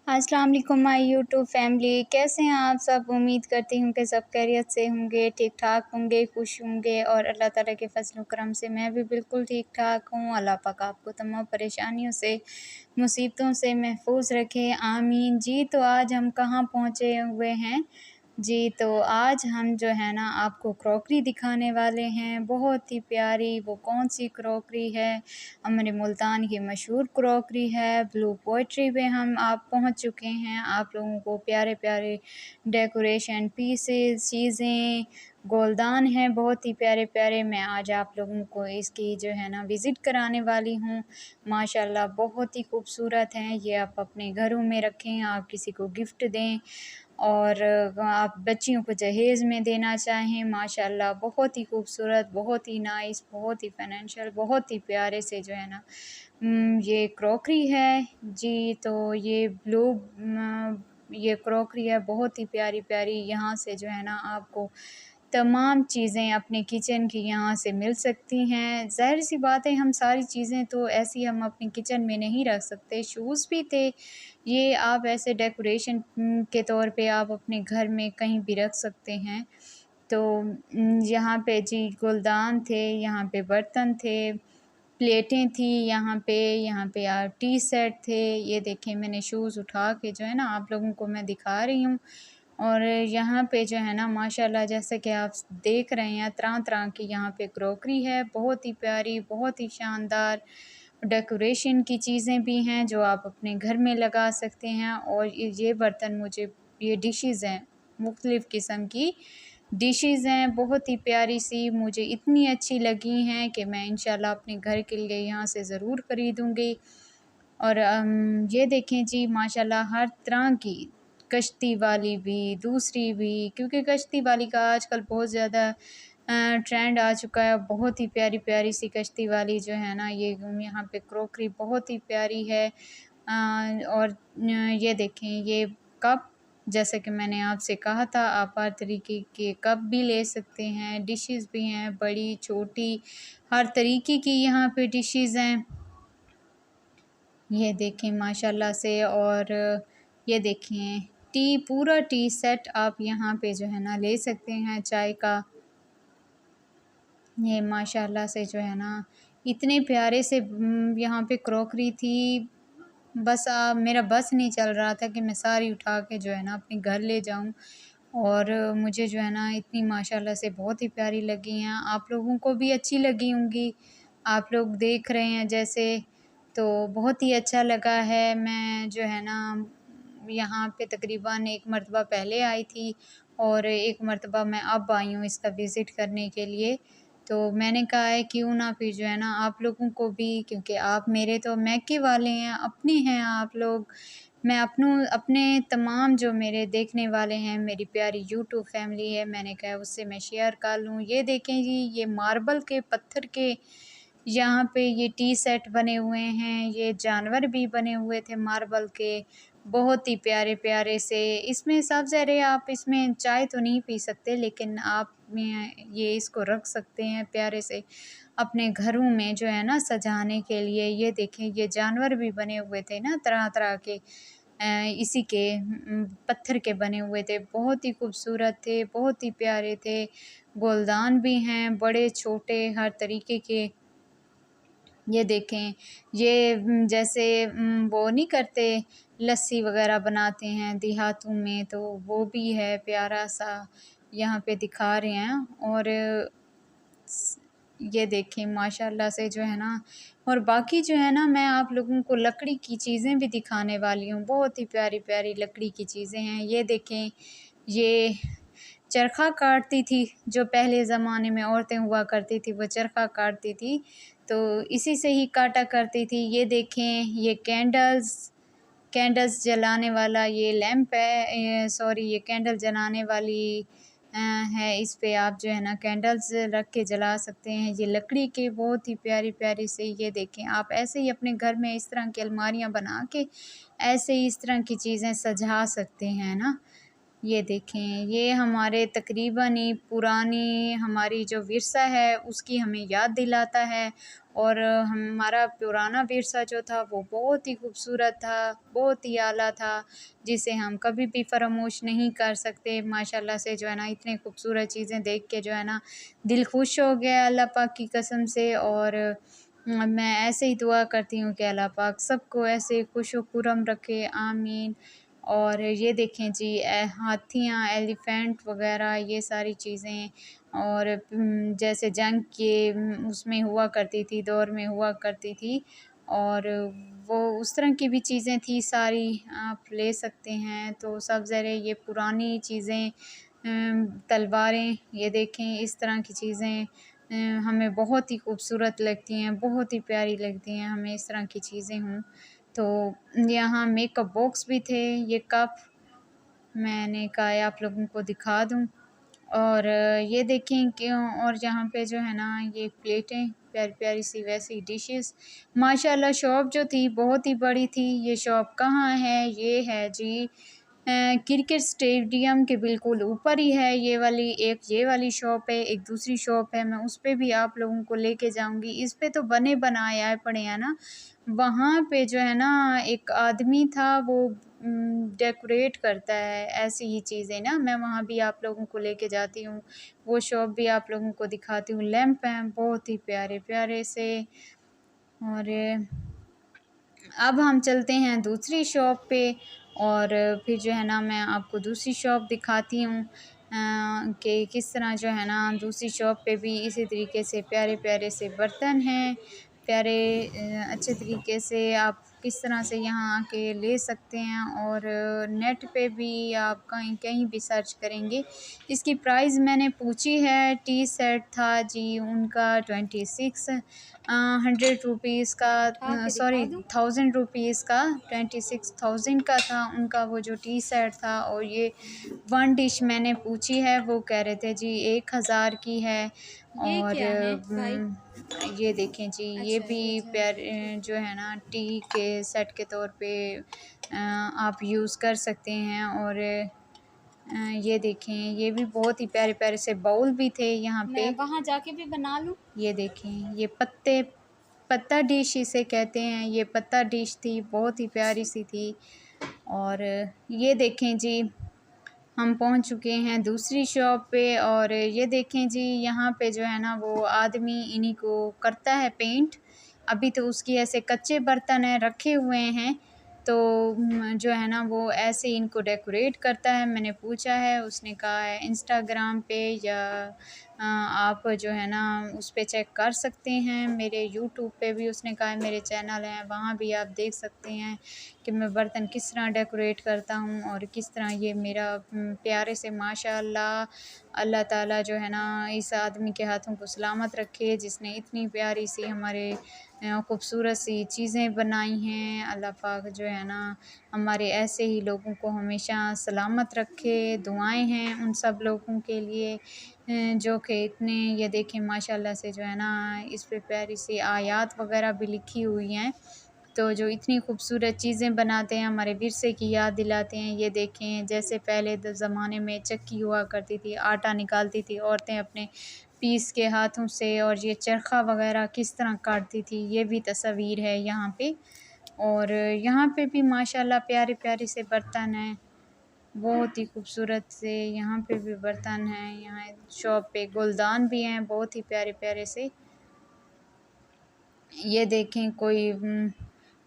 अस्सलाम वालेकुम my YouTube family, कैसे हैं आप सब। उम्मीद करती हूँ कि सब खैरियत से होंगे, ठीक-ठाक होंगे, खुश होंगे और अल्लाह ताला के फ़ज़ल व करम से मैं भी बिल्कुल ठीक-ठाक हूँ। अल्लाह पाक आपको तमाम परेशानियों से, मुसीबतों से महफ़ूज़ रखे, आमीन। जी, तो आज हम कहाँ पहुँचे हुए हैं? जी, तो आज हम जो है ना आपको क्रॉकरी दिखाने वाले हैं, बहुत ही प्यारी। वो कौन-सी क्रॉकरी है? हमारे मुल्तान की मशहूर क्रॉकरी है। ब्लू पोएट्री पे हम आप पहुँच चुके हैं। आप लोगों को प्यारे-प्यारे डेकोरेशन पीसेस, चीज़ें, गोलदान हैं बहुत ही प्यारे-प्यारे। मैं आज आप लोगों को इसकी जो है ना विज़िट कराने वाली हूँ। माशाल्लाह बहुत ही खूबसूरत हैं। ये आप अपने घरों में रखें, आप किसी को गिफ्ट दें और आप बच्चियों को जहेज़ में देना चाहें। माशाल्लाह बहुत ही खूबसूरत, बहुत ही नाइस, बहुत ही फ़ाइनेंशियल, बहुत ही प्यारे से जो है ना ये क्रॉकरी है। जी, तो ये क्रॉकरी है बहुत ही प्यारी-प्यारी। यहाँ से जो है ना आपको तमाम चीज़ें अपने किचन की यहाँ से मिल सकती हैं। ज़ाहिर-सी बात है हम सारी चीज़ें तो ऐसी हम अपने किचन में नहीं रख सकते। शूज़ भी थे, ये आप ऐसे डेकोरेशन के तौर पे आप अपने घर में कहीं भी रख सकते हैं। तो यहाँ पे जी गुलदान थे, यहाँ पे बर्तन थे, प्लेटें थी यहाँ पे टी सेट थे। ये देखें मैंने शूज़ उठा के जो है ना आप लोगों को मैं दिखा रही हूँ। और यहाँ पे जो है ना माशाल्लाह जैसे कि आप देख रहे हैं तरह-तरह की यहाँ पे क्रॉकरी है, बहुत ही प्यारी, बहुत ही शानदार। डेकोरेशन की चीज़ें भी हैं जो आप अपने घर में लगा सकते हैं। और ये बर्तन मुझे ये डिशेज़ हैं, मुख्तलिफ़ किस्म की डिशेज़ हैं, बहुत ही प्यारी-सी मुझे इतनी अच्छी लगी हैं कि मैं इंशाल्लाह अपने घर के लिए यहाँ से ज़रूर खरीदूँगी। और ये देखें जी माशाल्लाह हर तरह की कश्ती वाली भी, दूसरी भी, क्योंकि कश्ती वाली का आजकल बहुत ज़्यादा ट्रेंड आ चुका है। बहुत ही प्यारी-प्यारी सी कश्ती वाली जो है ना ये यहाँ पे क्रॉकरी बहुत ही प्यारी है। और ये देखें ये कप, जैसे कि मैंने आपसे कहा था आप हर तरीके के कप भी ले सकते हैं, डिशेज़ भी हैं बड़ी, छोटी, हर तरीके की यहाँ पे डिशेज़ हैं। ये देखें माशाल्लाह से। और ये देखें पूरा टी सेट आप यहाँ पे जो है ना ले सकते हैं चाय का। ये माशाल्लाह से जो है ना इतने प्यारे से यहाँ पे क्रॉकरी थी। बस मेरा बस नहीं चल रहा था कि मैं सारी उठा के जो है ना अपने घर ले जाऊँ। और मुझे जो है ना इतनी माशाल्लाह से बहुत ही प्यारी लगी हैं। आप लोगों को भी अच्छी लगी होंगी, आप लोग देख रहे हैं जैसे, तो बहुत ही अच्छा लगा है। मैं जो है ना यहाँ पे तकरीबन एक मरतबा पहले आई थी और एक मरतबा मैं अब आई हूँ इसका विज़िट करने के लिए। तो मैंने कहा है क्यों ना फिर जो है ना आप लोगों को भी, क्योंकि आप मेरे तो मैके वाले हैं, अपने हैं आप लोग, मैं अपने तमाम जो मेरे देखने वाले हैं, मेरी प्यारी यूट्यूब फैमिली है, मैंने कहा उससे मैं शेयर कर लूँ। ये देखें जी ये मार्बल के पत्थर के यहाँ पे ये टी सेट बने हुए हैं, ये जानवर भी बने हुए थे मार्बल के, बहुत ही प्यारे-प्यारे से। इसमें सब ज़रे आप इसमें चाय तो नहीं पी सकते, लेकिन आप में ये इसको रख सकते हैं प्यारे से अपने घरों में जो है ना सजाने के लिए। ये देखें ये जानवर भी बने हुए थे ना तरह-तरह के, इसी के पत्थर के बने हुए थे, बहुत ही खूबसूरत थे, बहुत ही प्यारे थे। गुलदान भी हैं बड़े छोटे हर तरीके के। ये देखें ये जैसे वो नहीं करते लस्सी वग़ैरह बनाते हैं देहातों में, तो वो भी है प्यारा-सा यहाँ पे दिखा रहे हैं। और ये देखें माशाल्लाह से जो है ना, और बाकी जो है ना मैं आप लोगों को लकड़ी की चीज़ें भी दिखाने वाली हूँ, बहुत ही प्यारी-प्यारी लकड़ी की चीज़ें हैं। ये देखें ये चरखा काटती थी, जो पहले ज़माने में औरतें हुआ करती थी वो चरखा काटती थी, तो इसी से ही काटा करती थी। ये देखें ये कैंडल्स जलाने वाला ये लैंप है, सॉरी ये कैंडल जलाने वाली है। इस पे आप जो है ना कैंडल्स रख के जला सकते हैं। ये लकड़ी के बहुत ही प्यारी-प्यारी से, ये देखें आप ऐसे ही अपने घर में इस तरह की अलमारियाँ बना के ऐसे ही इस तरह की चीज़ें सजा सकते हैं ना। ये देखें ये हमारे तकरीबन ही पुरानी हमारी जो विरसा है उसकी हमें याद दिलाता है। और हमारा पुराना विरसा जो था वो बहुत ही खूबसूरत था, बहुत ही आला था, जिसे हम कभी भी फ़रामोश नहीं कर सकते। माशाल्लाह से जो है ना इतनी खूबसूरत चीज़ें देख के जो है ना दिल खुश हो गया अल्लाह पाक की कसम से। और मैं ऐसे ही दुआ करती हूँ कि अल्लाह पाक सबको ऐसे खुश-व-खुर्रम रखे, आमीन। और ये देखें जी हाथियाँ, एलिफेंट वग़ैरह ये सारी चीज़ें, और जैसे जंग के उसमें हुआ करती थी, दौर में हुआ करती थी, और वो उस तरह की भी चीज़ें थी सारी, आप ले सकते हैं। तो सब ज़रे ये पुरानी चीज़ें, तलवारें, ये देखें इस तरह की चीज़ें हमें बहुत ही खूबसूरत लगती हैं, बहुत ही प्यारी लगती हैं, हमें इस तरह की चीज़ें हों। तो यहाँ मेकअप बॉक्स भी थे, ये कप मैंने कहा आप लोगों को दिखा दूँ। और ये देखें कि और यहाँ पे जो है ना ये प्लेटें प्यारी-प्यारी सी वैसी डिशेज़, माशाल्लाह शॉप जो थी बहुत ही बड़ी थी। ये शॉप कहाँ है? ये है जी क्रिकेट स्टेडियम के बिल्कुल ऊपर ही है ये वाली। एक ये वाली शॉप है, एक दूसरी शॉप है, मैं उस पे भी आप लोगों को लेके जाऊँगी। इस पे तो बने बनाए आए पड़े हैं ना, वहाँ पे जो है ना एक आदमी था वो डेकोरेट करता है ऐसी ही चीज़ें ना, मैं वहाँ भी आप लोगों को लेके जाती हूँ। वो शॉप भी आप लोगों को दिखाती हूँ। लैंप हैं बहुत ही प्यारे-प्यारे से। और अब हम चलते हैं दूसरी शॉप पे, और फिर जो है ना मैं आपको दूसरी शॉप दिखाती हूँ कि किस तरह जो है ना दूसरी शॉप पे भी इसी तरीके से प्यारे-प्यारे से बर्तन हैं। प्यारे अच्छे तरीके से आप किस तरह से यहाँ आके ले सकते हैं। और नेट पे भी आप कहीं कहीं भी सर्च करेंगे। इसकी प्राइस मैंने पूछी है, टी सेट था जी उनका 26 100 रुपीज़ का, उठा के सॉरी दिखा दूँ? 1000 रुपीज़ का, 26,000 का था उनका वो जो टी सेट था। और ये वन डिश मैंने पूछी है, वो कह रहे थे जी 1000 की है। ये और क्या है भाई? ये देखें जी ये अच्छा, भी ये अच्छा। जो है ना टी के सेट के तौर पे आप यूज़ कर सकते हैं। और ये देखें ये भी बहुत ही प्यारे-प्यारे से बाउल भी थे यहाँ मैं पे। वहाँ जाके भी बना लूँ? ये देखें ये पत्ता डिश इसे कहते हैं, ये पत्ता डिश थी, बहुत ही प्यारी-सी थी। और ये देखें जी हम पहुंच चुके हैं दूसरी शॉप पे। और ये देखें जी यहाँ पे जो है ना वो आदमी इन्हीं को करता है पेंट। अभी तो उसकी ऐसे कच्चे बर्तन हैं रखे हुए हैं, तो जो है ना वो ऐसे इनको डेकोरेट करता है। मैंने पूछा है, उसने कहा है इंस्टाग्राम पे या आप जो है ना उस पे चेक कर सकते हैं। मेरे यूट्यूब पे भी उसने कहा है मेरे चैनल हैं, वहाँ भी आप देख सकते हैं कि मैं बर्तन किस तरह डेकोरेट करता हूँ और किस तरह ये मेरा प्यारे से माशाअल्लाह। अल्लाह ताला जो है ना इस आदमी के हाथों को सलामत रखे जिसने इतनी प्यारी सी हमारे खूबसूरत सी चीज़ें बनाई हैं। अल्लाह पाक जो है ना हमारे ऐसे ही लोगों को हमेशा सलामत रखे। दुआएं हैं उन सब लोगों के लिए जो कि इतने, ये देखें माशाल्लाह से जो है ना इस पे प्यारी सी आयत वगैरह भी लिखी हुई हैं। तो जो इतनी खूबसूरत चीज़ें बनाते हैं, हमारे विरसे की याद दिलाते हैं। ये देखें जैसे पहले ज़माने में चक्की हुआ करती थी, आटा निकालती थी औरतें अपने पीस के हाथों से, और ये चरखा वग़ैरह किस तरह काटती थी, ये भी तस्वीर है यहाँ पे। और यहाँ पे भी माशाल्लाह प्यारे-प्यारे से बर्तन हैं, बहुत ही खूबसूरत से यहाँ पे भी बर्तन हैं। यहाँ शॉप पे गुलदान भी हैं, बहुत ही प्यारे-प्यारे से। ये देखें कोई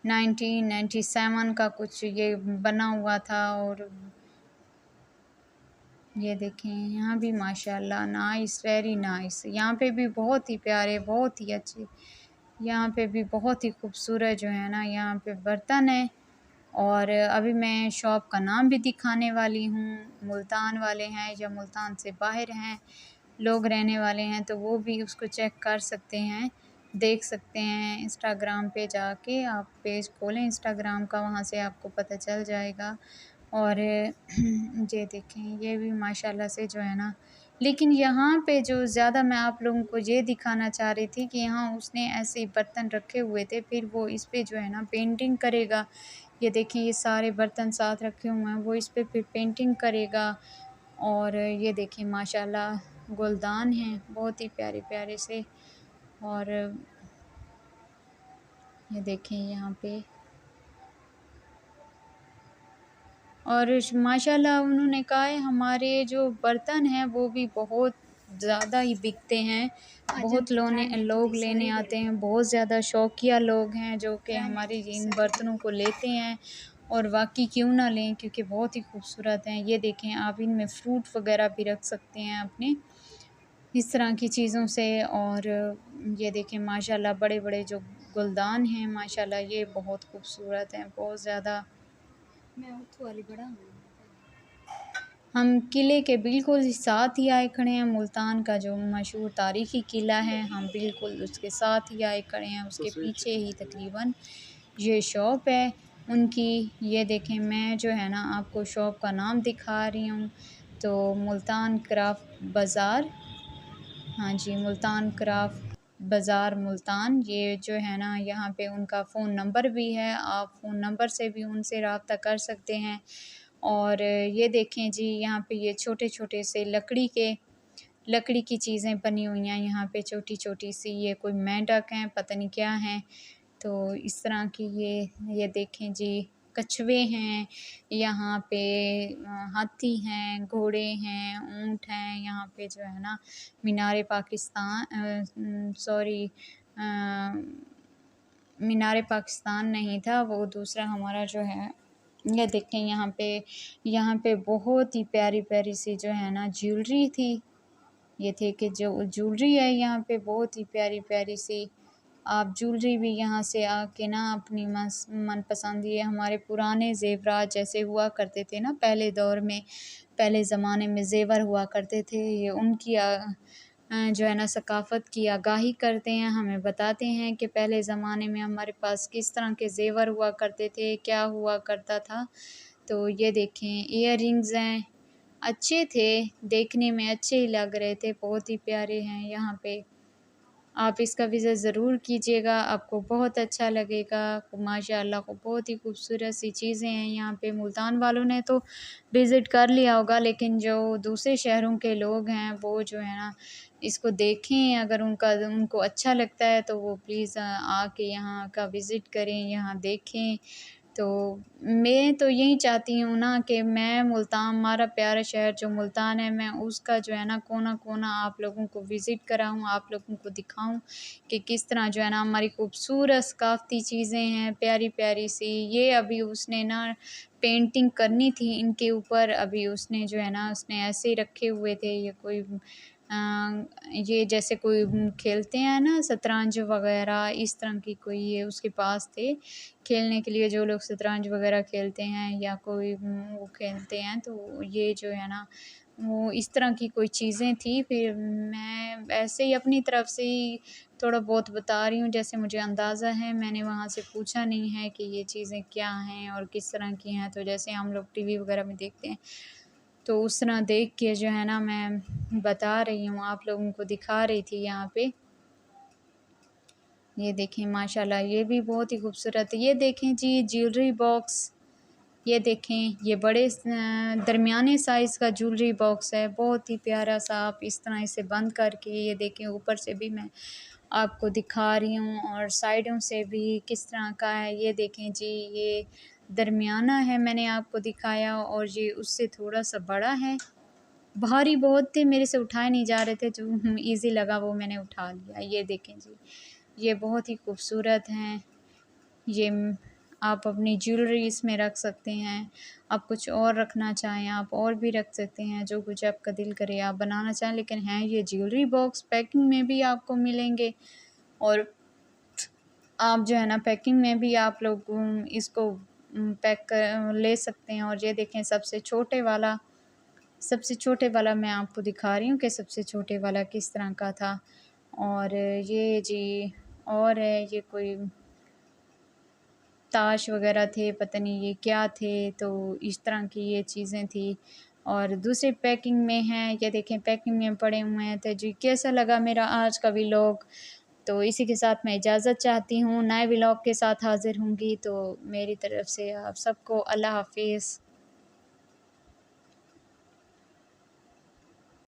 1997 का कुछ ये बना हुआ था। और ये देखें यहाँ भी माशाल्लाह नाइस, वेरी नाइस। यहाँ पे भी बहुत ही प्यारे, बहुत ही अच्छे, यहाँ पे भी बहुत ही खूबसूरत जो है ना यहाँ पे बर्तन है। और अभी मैं शॉप का नाम भी दिखाने वाली हूँ। मुल्तान वाले हैं या मुल्तान से बाहर हैं लोग रहने वाले हैं तो वो भी उसको चेक कर सकते हैं, देख सकते हैं। इंस्टाग्राम पे जाके आप पेज खोलें इंस्टाग्राम का, वहाँ से आपको पता चल जाएगा। और ये देखें ये भी माशाल्लाह से जो है ना, लेकिन यहाँ पे जो ज़्यादा मैं आप लोगों को ये दिखाना चाह रही थी कि यहाँ उसने ऐसे बर्तन रखे हुए थे, फिर वो इस पे जो है ना पेंटिंग करेगा। ये देखिए ये सारे बर्तन साथ रखे हुए हैं, वो इस पे फिर पेंटिंग करेगा। और ये देखिए माशाल्लाह गुलदान हैं बहुत ही प्यारे-प्यारे से। और ये देखें यहाँ पे। और माशाल्लाह उन्होंने कहा है हमारे जो बर्तन हैं वो भी बहुत ज़्यादा ही बिकते हैं। बहुत लोग लेने आते हैं, बहुत ज़्यादा शौकिया लोग हैं जो कि हमारे इन बर्तनों को लेते हैं। और वाक़ई क्यों ना लें, क्योंकि बहुत ही खूबसूरत हैं। ये देखें, आप इनमें फ्रूट वग़ैरह भी रख सकते हैं अपने, इस तरह की चीज़ों से। और ये देखें माशाल्लाह बड़े-बड़े जो गुलदान हैं माशाल्लाह ये बहुत खूबसूरत हैं, बहुत ज़्यादा। मैं उठो वाली बड़ा हूँ। हम किले के बिल्कुल साथ ही आए खड़े हैं। मुल्तान का जो मशहूर तारीख़ी किला है, हम बिल्कुल उसके साथ ही आए खड़े हैं। उसके पीछे ही तकरीबन ये शॉप है उनकी। ये देखें, मैं जो है ना आपको शॉप का नाम दिखा रही हूँ। तो मुल्तान क्राफ़्ट बाज़ार, हाँ जी, मुल्तान क्राफ़्ट बाज़ार मुल्तान, ये जो है ना यहाँ पे उनका फ़ोन नंबर भी है। आप फ़ोन नंबर से भी उनसे राब्ता कर सकते हैं। और ये देखें जी, यहाँ पे ये छोटे-छोटे से लकड़ी की चीज़ें बनी हुई हैं यहाँ पे, छोटी-छोटी सी। ये कोई मेंढक हैं, पता नहीं क्या हैं। तो इस तरह की ये देखें जी, कछुए हैं यहाँ पे, हाथी हैं, घोड़े हैं, ऊँट हैं। यहाँ पे जो है ना मीनार पाकिस्तान, सॉरी, मीनार पाकिस्तान नहीं था, वो दूसरा हमारा जो है। ये देखें यहाँ पे बहुत ही प्यारी-प्यारी सी जो है ना ज्वेलरी थी। ये थे कि जो ज्वेलरी है यहाँ पे बहुत ही प्यारी-प्यारी सी। आप ज्वेलरी भी यहाँ से आके ना अपनी मनपसंद, ये हमारे पुराने ज़ेवरात जैसे हुआ करते थे ना पहले दौर में, पहले ज़माने में ज़ेवर हुआ करते थे, ये उनकी जो है ना सकाफ़त की आगाही करते हैं, हमें बताते हैं कि पहले ज़माने में हमारे पास किस तरह के ज़ेवर हुआ करते थे, क्या हुआ करता था। तो ये देखें, इयररिंग्स हैं, अच्छे थे, देखने में अच्छे ही लग रहे थे, बहुत ही प्यारे हैं यहाँ पे। आप इसका विज़िट ज़रूर कीजिएगा, आपको बहुत अच्छा लगेगा। माशाअल्लाह को बहुत ही खूबसूरत सी चीज़ें हैं यहाँ पे। मुल्तान वालों ने तो विज़िट कर लिया होगा, लेकिन जो दूसरे शहरों के लोग हैं वो जो है ना इसको देखें, अगर उनको अच्छा लगता है तो वो प्लीज़ आके यहाँ का विज़िट करें, यहाँ देखें। तो मैं तो यही चाहती हूँ ना कि मैं मुल्तान, हमारा प्यारा शहर जो मुल्तान है, मैं उसका जो है ना कोना-कोना आप लोगों को विज़िट कराऊँ, आप लोगों को दिखाऊँ कि किस तरह जो है ना हमारी खूबसूरत सकाफ़ती चीज़ें हैं, प्यारी-प्यारी सी। ये अभी उसने ना पेंटिंग करनी थी इनके ऊपर, अभी उसने जो है ना उसने ऐसे ही रखे हुए थे। ये कोई ये जैसे कोई खेलते हैं ना शतरंज वग़ैरह, इस तरह की कोई ये उसके पास थे। खेलने के लिए जो लोग शतरंज वग़ैरह खेलते हैं या कोई वो खेलते हैं, तो ये जो है ना वो इस तरह की कोई चीज़ें थी। फिर मैं ऐसे ही अपनी तरफ से ही थोड़ा बहुत बता रही हूँ जैसे मुझे अंदाज़ा है, मैंने वहाँ से पूछा नहीं है कि ये चीज़ें क्या हैं और किस तरह की हैं। तो जैसे हम लोग टीवी वग़ैरह में देखते हैं, तो उस तरह देख के जो है ना मैं बता रही हूँ, आप लोगों को दिखा रही थी यहाँ पे। ये देखें माशाल्लाह, ये भी बहुत ही खूबसूरत है। ये देखें जी ज्वेलरी बॉक्स, ये देखें, ये बड़े दरमियाने साइज़ का ज्वेलरी बॉक्स है, बहुत ही प्यारा-सा। आप इस तरह इसे बंद करके ये देखें, ऊपर से भी मैं आपको दिखा रही हूँ और साइडों से भी किस तरह का है। ये देखें जी, ये दरमियाना है, मैंने आपको दिखाया, और ये उससे थोड़ा-सा बड़ा है। भारी बहुत थे, मेरे से उठाए नहीं जा रहे थे, जो ईज़ी लगा वो मैंने उठा लिया। ये देखें जी, ये बहुत ही खूबसूरत हैं। ये आप अपनी ज्वेलरी इसमें रख सकते हैं। आप कुछ और रखना चाहें, आप और भी रख सकते हैं, जो कुछ आपका दिल करे आप बनाना चाहें। लेकिन हैं ये ज्वेलरी बॉक्स, पैकिंग में भी आपको मिलेंगे, और आप जो है ना पैकिंग में भी आप लोग इसको पैक कर ले सकते हैं। और ये देखें सबसे छोटे वाला मैं आपको दिखा रही हूँ कि सबसे छोटे वाला किस तरह का था। और ये जी, और है ये कोई ताश वग़ैरह थे, पता नहीं ये क्या थे, तो इस तरह की ये चीज़ें थी। और दूसरी पैकिंग में हैं, ये देखें पैकिंग में पड़े हुए हैं। तो जी, कैसा लगा मेरा आज का व्लॉग? तो इसी के साथ मैं इजाज़त चाहती हूँ, नए व्लॉग के साथ हाज़िर होंगी। तो मेरी तरफ़ से आप सबको अल्लाह हाफ़िज़।